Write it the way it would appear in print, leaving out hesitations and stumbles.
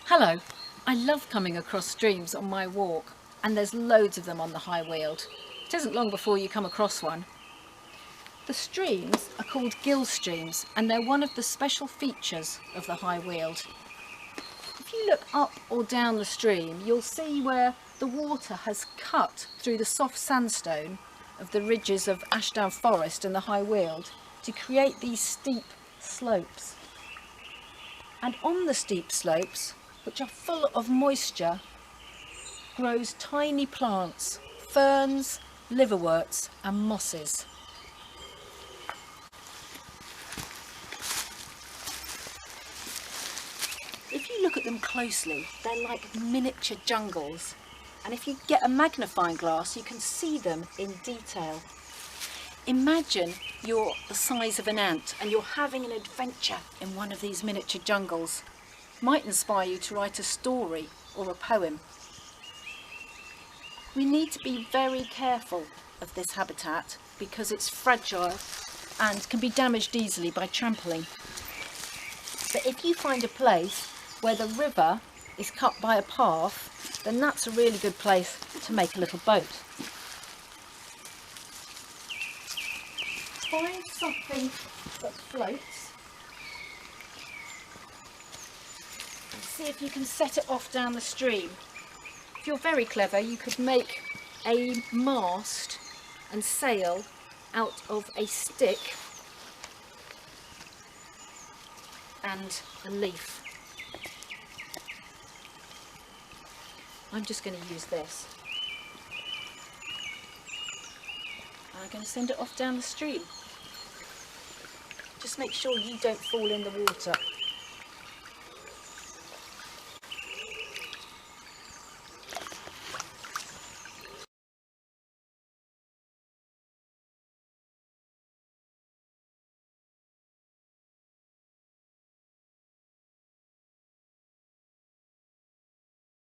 Hello, I love coming across streams on my walk, and there's loads of them on the High Weald. It isn't long before you come across one. The streams are called Gill streams, and they're one of the special features of the High Weald. If you look up or down the stream, you'll see where the water has cut through the soft sandstone of the ridges of Ashdown Forest and the High Weald to create these steep slopes. And on the steep slopes, which are full of moisture, grows tiny plants, ferns, liverworts and mosses. If you look at them closely, they're like miniature jungles, and if you get a magnifying glass you can see them in detail. Imagine you're the size of an ant and you're having an adventure in one of these miniature jungles. Might inspire you to write a story or a poem. We need to be very careful of this habitat because it's fragile and can be damaged easily by trampling. But if you find a place where the river is cut by a path, then that's a really good place to make a little boat. Find something that floats and see if you can set it off down the stream. If you're very clever, you could make a mast and sail out of a stick and a leaf. I'm just going to use this. I'm going to send it off down the stream. Just make sure you don't fall in the water.